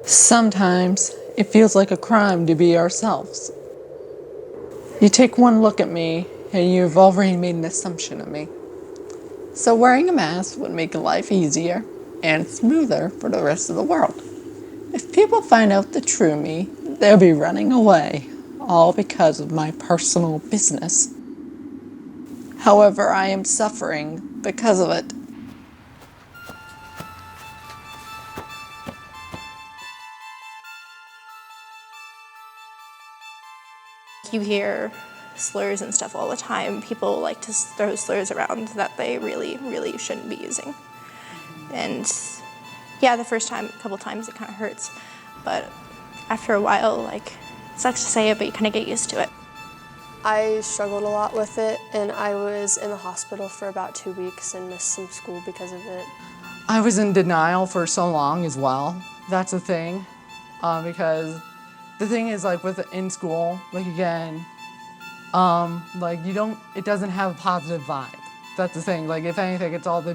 Sometimes it feels like a crime to be ourselves. You take one look at me and you've already made an assumption of me. So wearing a mask would make life easier and smoother for the rest of the world. If people find out the true me, they'll be running away, all because of my personal business. However, I am suffering because of it. You hear slurs and stuff all the time. People like to throw slurs around that they really, really shouldn't be using. And yeah, the first time, a couple times, it kind of hurts. But after a while, like, it sucks to say it, but you kind of get used to it. I struggled a lot with it, and I was in the hospital for about 2 weeks and missed some school because of it. I was in denial for so long as well. That's the thing, because the thing is, like, in school, like, again, like, it doesn't have a positive vibe. That's the thing. Like, if anything, it's all the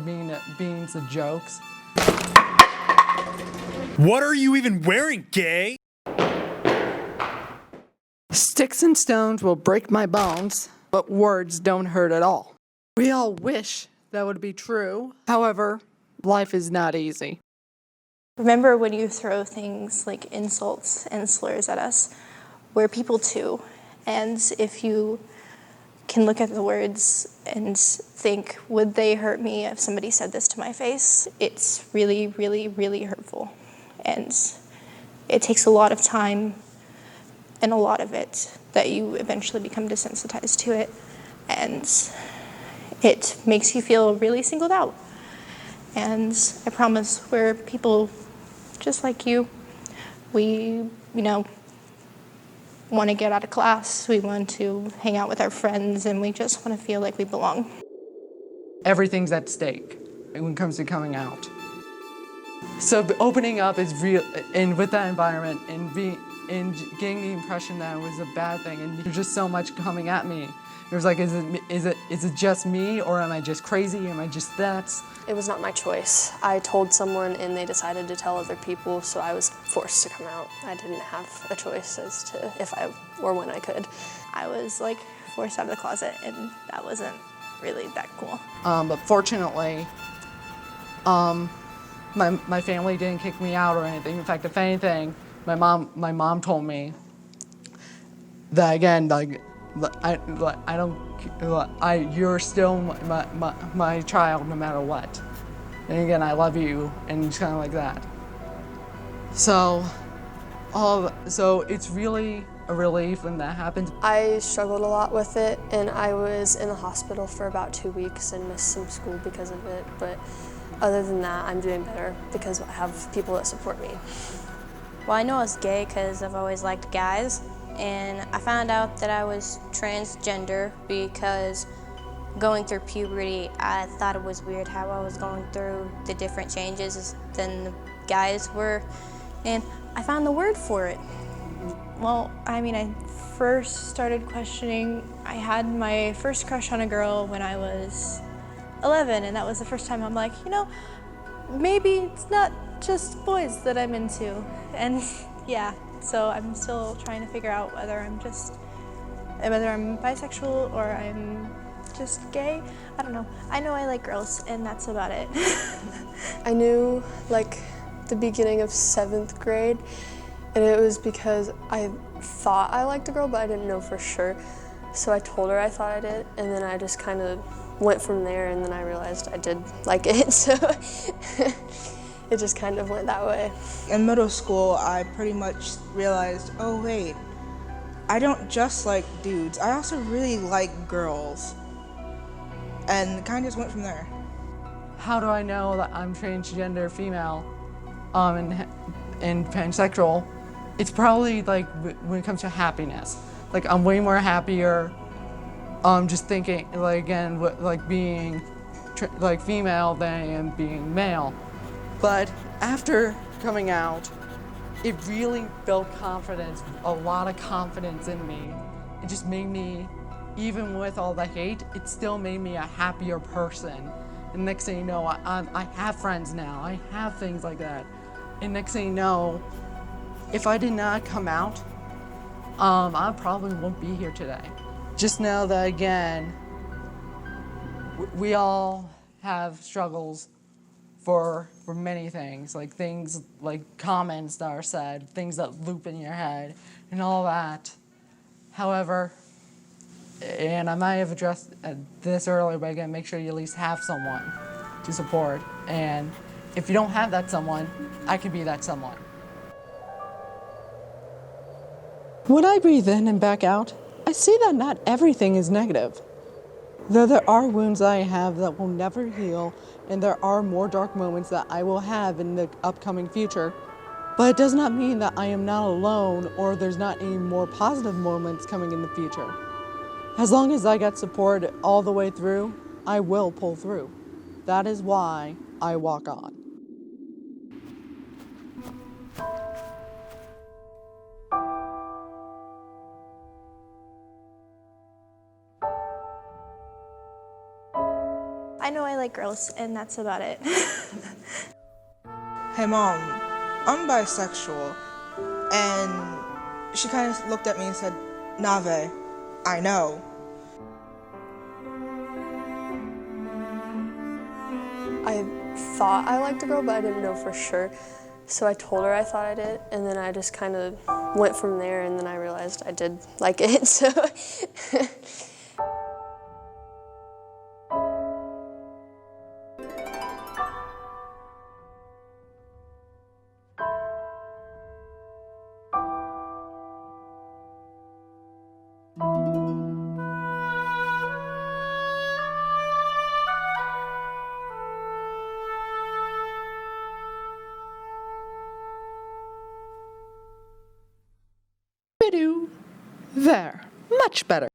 beans, the jokes. What are you even wearing, gay? Sticks and stones will break my bones, but words don't hurt at all. We all wish that would be true. However, life is not easy. Remember when you throw things like insults and slurs at us, we're people too. And if you can look at the words and think, would they hurt me if somebody said this to my face? It's really, really, really hurtful. And it takes a lot of time and a lot of it that you eventually become desensitized to it. And it makes you feel really singled out. And I promise we're people just like you. We, want to get out of class. We want to hang out with our friends, and we just want to feel like we belong. Everything's at stake when it comes to coming out. So opening up is real, and with that environment, and getting the impression that it was a bad thing, and there's just so much coming at me. It was like, is it just me, or am I just crazy? Am I just that? It was not my choice. I told someone and they decided to tell other people, so I was forced to come out. I didn't have a choice as to if I or when I could. I was like forced out of the closet, and that wasn't really that cool. But fortunately, my family didn't kick me out or anything. In fact, if anything, my mom told me that, again, like, you're still my child no matter what. And again, I love you, and it's kind of like that. So it's really a relief when that happens. I struggled a lot with it, and I was in the hospital for about 2 weeks and missed some school because of it. But other than that, I'm doing better because I have people that support me. Well, I know I was gay because I've always liked guys. And I found out that I was transgender because going through puberty, I thought it was weird how I was going through the different changes than the guys were. And I found the word for it. Well, I first started questioning. I had my first crush on a girl when I was 11, and that was the first time I'm like, maybe it's not just boys that I'm into. And yeah. So I'm still trying to figure out whether I'm bisexual or I'm just gay. I don't know. I know I like girls, and that's about it. I knew, like, the beginning of 7th grade, and it was because I thought I liked a girl, but I didn't know for sure. So I told her I thought I did, and then I just kind of went from there, and then I realized I did like it, so it just kind of went that way. In middle school, I pretty much realized, oh wait, I don't just like dudes, I also really like girls. And kind of just went from there. How do I know that I'm transgender female and pansexual? It's probably like when it comes to happiness. Like, I'm way more happier just thinking, like, again, like being like female than I am being male. But after coming out, it really built confidence, a lot of confidence in me. It just made me, even with all the hate, it still made me a happier person. And next thing you know, I have friends now. I have things like that. And next thing you know, if I did not come out, I probably won't be here today. Just know that, again, we all have struggles for many things like comments that are said, things that loop in your head, and all that. However, and I might have addressed this earlier, but again, make sure you at least have someone to support. And if you don't have that someone, I can be that someone. When I breathe in and back out, I see that not everything is negative. Though there are wounds I have that will never heal, and there are more dark moments that I will have in the upcoming future, but it does not mean that I am not alone or there's not any more positive moments coming in the future. As long as I get support all the way through, I will pull through. That is why I walk on. I know I like girls, and that's about it. Hey Mom, I'm bisexual. And she kind of looked at me and said, Nave, I know. I thought I liked a girl, but I didn't know for sure. So I told her I thought I did, and then I just kind of went from there, and then I realized I did like it, so. There, much better.